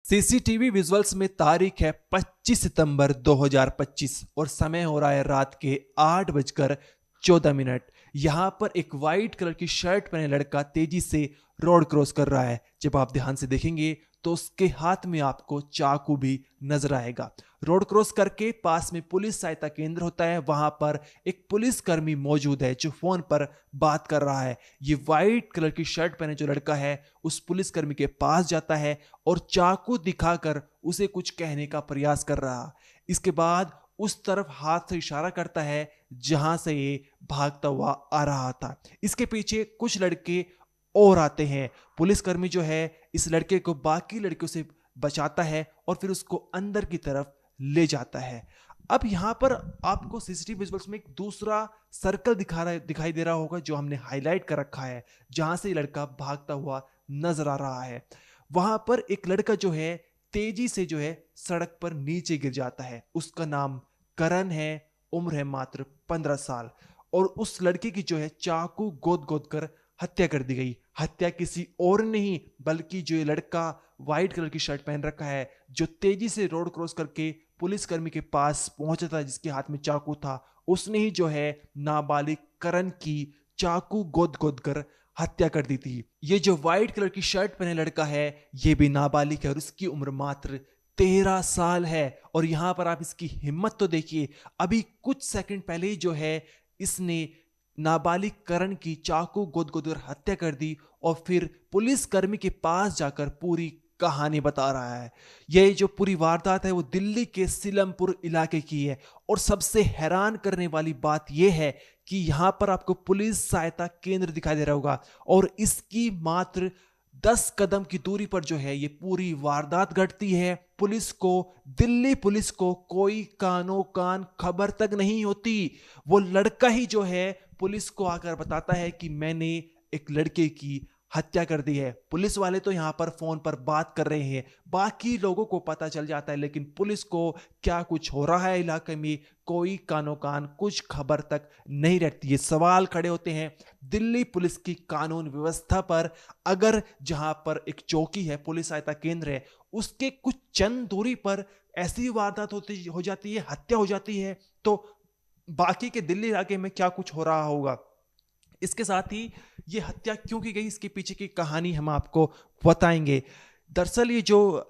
CCTV visuals में तारीख है 25 सितंबर 2025 और समय हो रहा है रात के 8:14। यहां पर एक वाइट कलर की शर्ट पहने लड़का तेजी से रोड क्रॉस कर रहा है। जब आप ध्यान से देखेंगे तो उसके हाथ में आपको चाकू भी नजर आएगा। रोड क्रॉस करके पास में पुलिस सहायता केंद्र होता है, वहां पर एक पुलिसकर्मी मौजूद है जो फोन पर बात कर रहा है। ये वाइट कलर की शर्ट पहने जो लड़का है उस पुलिसकर्मी के पास जाता है और चाकू दिखाकर उसे कुछ कहने का प्रयास कर रहा। इसके बाद उस तरफ हाथ से इशारा करता है जहां से ये भागता हुआ आ रहा था। इसके पीछे कुछ लड़के और आते हैं। पुलिसकर्मी जो है इस लड़के को बाकी लड़कियों से बचाता है और फिर उसको अंदर की तरफ ले जाता है। अब यहां पर आपको सीसीटीवी विजुअल्स में एक दूसरा सर्कल दिखाई दे रहा होगा जो हमने हाईलाइट कर रखा है, जहां से लड़का भागता हुआ नजर आ रहा है। वहां पर एक लड़का जो है तेजी से जो है सड़क पर नीचे गिर जाता है। उसका नाम करण है, उम्र है मात्र 15 साल और उस लड़के की जो है चाकू गोद गोद कर हत्या कर दी गई। हत्या किसी और नहीं बल्कि जो ये लड़का व्हाइट कलर की शर्ट पहन रखा है जो तेजी से रोड क्रॉस करके पुलिसकर्मी के पास पहुंचा था जिसके हाथ में चाकू था, उसने ही जो है नाबालिग करण की चाकू गोद गोद कर हत्या कर दी थी। ये जो व्हाइट कलर की शर्ट पहने लड़का है ये भी नाबालिग है और इसकी उम्र मात्र 13 साल है। और यहां पर आप इसकी हिम्मत तो देखिए, अभी कुछ सेकंड पहले ही जो है इसने नाबालिग करण की चाकू गोद गोद कर हत्या कर दी और फिर पुलिसकर्मी के पास जाकर पूरी कहानी बता रहा है। यह जो पूरी वारदात है वो दिल्ली के सीलमपुर इलाके की है और सबसे हैरान करने वाली बात यह है कि यहां पर आपको पुलिस सहायता केंद्र दिखाई दे रहा होगा और इसकी मात्र 10 कदम की दूरी पर जो है ये पूरी वारदात घटती है। दिल्ली पुलिस को कोई कानो कान खबर तक नहीं होती। वो लड़का ही जो है पुलिस को आकर बताता है कि मैंने एक लड़के की हत्या कर दी है। पुलिस वाले तो यहां पर फोन पर बात कर रहे हैं, बाकी लोगों को पता चल जाता है, लेकिन पुलिस को क्या कुछ हो रहा है इलाके में कोई कानो कान कुछ खबर तक नहीं रहती। ये सवाल खड़े होते हैं दिल्ली पुलिस की कानून व्यवस्था पर। अगर जहां पर एक चौकी है, पुलिस सहायता केंद्र है, उसके कुछ चंद दूरी पर ऐसी वारदात हो जाती है, हत्या हो जाती है, तो बाकी के दिल्ली इलाके में क्या कुछ हो रहा होगा। इसके साथ ही ये हत्या क्यों की गई इसके पीछे की कहानी हम आपको बताएंगे। दरअसल ये जो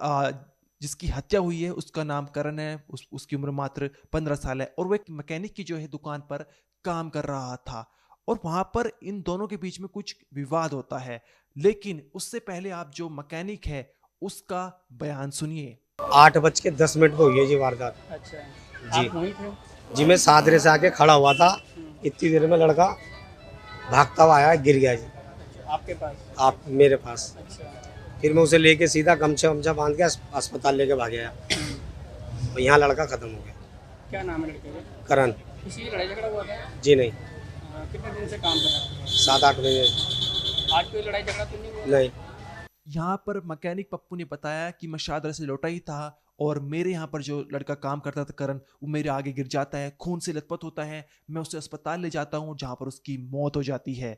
जिसकी हत्या हुई है उसका नाम करण है, उसकी उम्र मात्र 15 साल है और वो एक मैकेनिक की जो है दुकान पर काम कर रहा था और वहां पर इन दोनों के बीच में कुछ विवाद होता है। लेकिन उससे पहले आप जो मैकेनिक है उसका बयान सुनिए। 8:10 पे हुई है जी वारदात। अच्छा। जी आप वहीं थे? जी मैं सादरे से आके खड़ा हुआ था, इतनी देर में लड़का भागता हुआ आया, गिर गया जी। अच्छा, आपके पास? आप मेरे पास। अच्छा। फिर मैं उसे लेके सीधा गमछा वमछा बांध के अस्पताल लेके भाग गया और यहाँ लड़का खत्म हो गया। क्या नाम है लड़के का? करण। किसी की लड़ाई झगड़ा हुआ था? जी नहीं, कितने दिन से काम कर रहा 7-8 बजे। था? आज कोई लड़ाई झगड़ा तो नहीं हुआ? नहीं। यहाँ पर मैकेनिक पप्पू ने बताया कि मैं शादरा से लौटा ही था और मेरे यहाँ पर जो लड़का काम करता था करण, वो मेरे आगे गिर जाता है, खून से लथपथ होता है, मैं उसे अस्पताल ले जाता हूँ जहाँ पर उसकी मौत हो जाती है।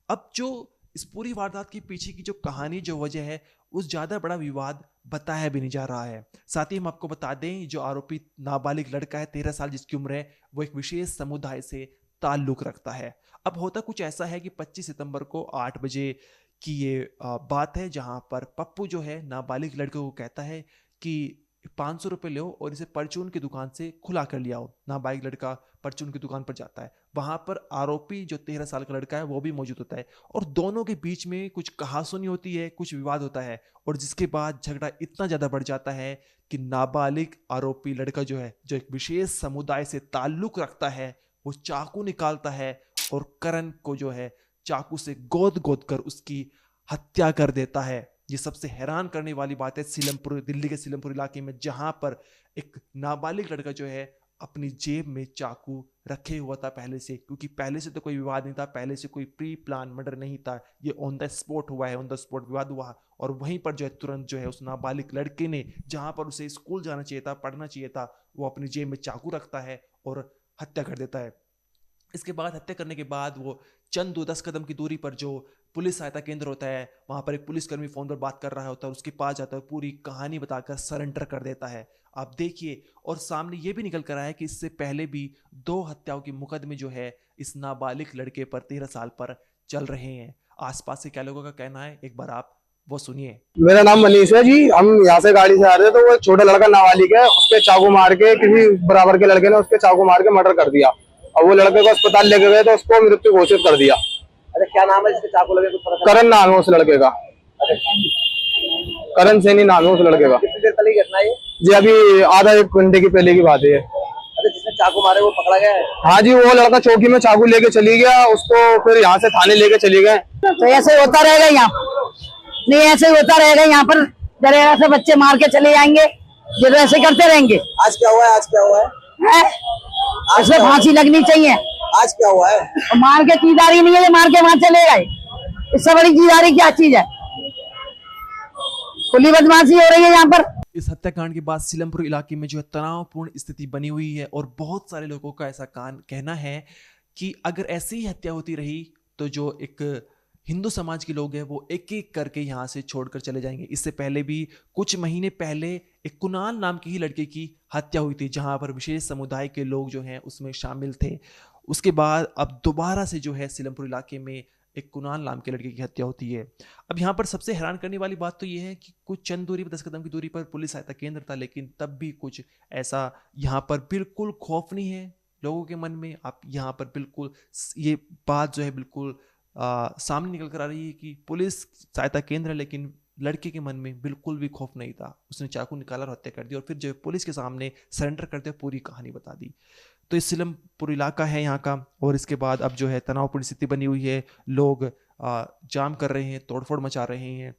अब जो इस पूरी वारदात के पीछे की जो कहानी जो वजह है उस ज़्यादा बड़ा विवाद बताया भी नहीं जा रहा है। साथ ही हम आपको बता दें जो आरोपी नाबालिग लड़का है 13 साल जिसकी उम्र है, वो एक विशेष समुदाय से ताल्लुक रखता है। अब होता कुछ ऐसा है कि 25 सितंबर को 8 बजे की ये बात है जहां पर पप्पू जो है नाबालिग लड़के को कहता है कि 500 रुपये लो और इसे परचून की दुकान से खुला कर लिया हो। नाबालिग लड़का परचून की दुकान पर जाता है, वहां पर आरोपी जो 13 साल का लड़का है वो भी मौजूद होता है और दोनों के बीच में कुछ कहासुनी होती है, कुछ विवाद होता है और जिसके बाद झगड़ा इतना ज्यादा बढ़ जाता है कि नाबालिग आरोपी लड़का जो है, जो एक विशेष समुदाय से ताल्लुक रखता है, वो चाकू निकालता है और करण को जो है चाकू से गोद गोद कर उसकी हत्या कर देता है। ये सबसे हैरान करने वाली बात है दिल्ली के सीलमपुर इलाके में, जहां पर एक नाबालिग लड़का जो है अपनी जेब में चाकू रखे हुआ था पहले से, क्योंकि पहले से तो कोई विवाद नहीं था, पहले से कोई प्री प्लान मर्डर नहीं था, ये ऑन द स्पॉट हुआ है, ऑन द स्पॉट विवाद हुआ और वहीं पर जो है तुरंत जो है उस नाबालिग लड़के ने जहां पर उसे स्कूल जाना चाहिए था, पढ़ना चाहिए था, वो अपनी जेब में चाकू रखता है और हत्या कर देता है। इसके बाद हत्या करने के बाद वो चंद 10 कदम की दूरी पर जो पुलिस सहायता केंद्र होता है, वहाँ पर एक पुलिसकर्मी फ़ोन पर बात कर रहा होता है और उसके पास जाता है, पूरी कहानी बताकर सरेंडर कर देता है। आप देखिए, और सामने ये भी निकल कर आया कि इससे पहले भी 2 हत्याओं के मुकदमे जो है इस नाबालिग लड़के पर 13 साल पर चल रहे हैं। आसपास से क्या लोगों का कहना है, एक बार आप वो सुनिए। मेरा नाम मनीष है जी। हम यहाँ से गाड़ी से आ रहे थे तो वो छोटा लड़का नाबालिग है, उसके चाकू मार के किसी बराबर के लड़के ने उसके चाकू मार के मर्डर कर दिया और वो लड़के को अस्पताल लेके गए तो उसको मृत्यु घोषित कर दिया। अच्छा, क्या नाम है जिसके चाकू लगे? कुछ पता चला? करण नाम है उस लड़के का, करण सैनी नाम है उस लड़के का। कितनी देर पहले की घटना है ये? जी अभी आधा 1 घंटे की पहले की बात है ये। अच्छा, जिसने चाकू मारे वो पकड़ा गया है? हाँ जी, वो लड़का चौकी में चाकू लेके चली गया, उसको फिर यहाँ से थाने लेके चले गए। तो ऐसे होता रहेगा यहाँ नहीं, ऐसे ही होता रहेगा यहाँ पर। जरा से बच्चे मार के चले जाएंगे, जरा ऐसे करते रहेंगे। आज क्या हुआ है? आज क्या हुआ है? इसमें फांसी लगनी चाहिए। आज क्या हुआ है? और मार के चीजदारी नहीं है, ये मार के वहां चले गए। इससे बड़ी चीजदारी क्या चीज है? खुली बदमाशी हो रही है यहाँ पर। इस हत्याकांड के बाद सीलमपुर इलाके में जो है तनावपूर्ण स्थिति बनी हुई है और बहुत सारे लोगों का ऐसा कहना है कि अगर ऐसी ही हत्या होती रही तो जो एक हिंदू समाज के लोग हैं वो एक एक करके यहाँ से छोड़कर चले जाएंगे। इससे पहले भी कुछ महीने पहले एक कुणाल नाम की ही लड़के की हत्या हुई थी, जहाँ पर विशेष समुदाय के लोग जो हैं उसमें शामिल थे। उसके बाद अब दोबारा से जो है सीलमपुर इलाके में एक कुणाल नाम के लड़के की हत्या होती है। अब यहाँ पर सबसे हैरान करने वाली बात तो ये है कि कुछ चंद दूरी पर 10 कदम की दूरी पर पुलिस सहायता केंद्र था, लेकिन तब भी कुछ ऐसा यहाँ पर बिल्कुल खौफ नहीं है लोगों के मन में। आप यहाँ पर बिल्कुल ये बात जो है बिल्कुल सामने निकल कर आ रही है कि पुलिस सहायता केंद्र है, लेकिन लड़के के मन में बिल्कुल भी खौफ नहीं था। उसने चाकू निकाला और हत्या कर दी और फिर जो है पुलिस के सामने सरेंडर करते हुए पूरी कहानी बता दी। तो इस सीलमपुर इलाका है यहाँ का, और इसके बाद अब जो है तनावपूर्ण स्थिति बनी हुई है, लोग जाम कर रहे हैं, तोड़फोड़ मचा रहे हैं।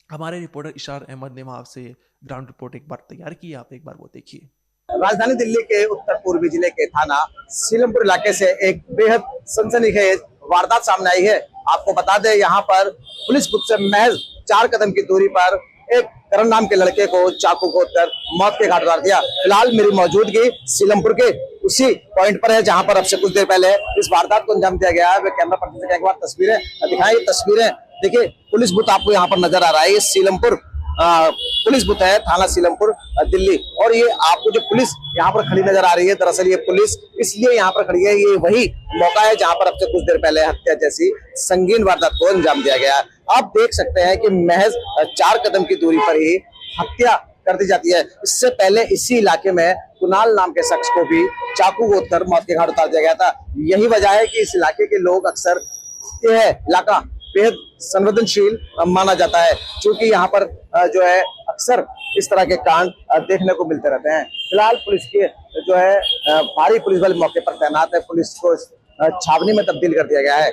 हमारे रिपोर्टर इशार अहमद ने वहाँ से ग्राउंड रिपोर्ट एक बार तैयार की, आप एक बार वो देखिए। राजधानी दिल्ली के उत्तर पूर्वी जिले के थाना सीलमपुर इलाके से एक बेहद सनसनीखेज वारदात सामने आई है। आपको बता दें, यहाँ पर पुलिस बूथ से महज 4 कदम की दूरी पर एक करण नाम के लड़के को चाकू खोदकर मौत के घाट उतार दिया। फिलहाल मेरी मौजूदगी सीलमपुर के उसी पॉइंट पर है जहां पर अब से कुछ देर पहले इस वारदात को अंजाम दिया गया है। कैमरा पर्सन से एक बार तस्वीरें दिखाएं। तस्वीरें देखिए, पुलिस बूथ आपको यहाँ पर नजर आ रहा है। ये सीलमपुर पुलिस बूथ है, थाना सीलमपुर दिल्ली। और ये आपको जो पुलिस यहाँ पर खड़ी नजर आ रही है, दरअसल ये पुलिस इसलिए यहाँ पर खड़ी है, ये वही मौका है जहाँ पर अब से कुछ देर पहले हत्या जैसी संगीन वारदात को अंजाम दिया गया। आप देख सकते हैं कि महज 4 कदम की दूरी पर ही हत्या कर दी जाती है। इससे पहले इसी इलाके में कुणाल नाम के शख्स को भी चाकू गोदकर मौत के घाट उतार दिया गया था। यही वजह है कि इस इलाके के लोग अक्सर यह इलाका बेहद संवेदनशील माना जाता है, क्योंकि यहाँ पर जो है अक्सर इस तरह के कांड देखने को मिलते रहते हैं। फिलहाल पुलिस के जो है भारी पुलिस बल मौके पर तैनात है। पुलिस को छावनी में तब्दील कर दिया गया है।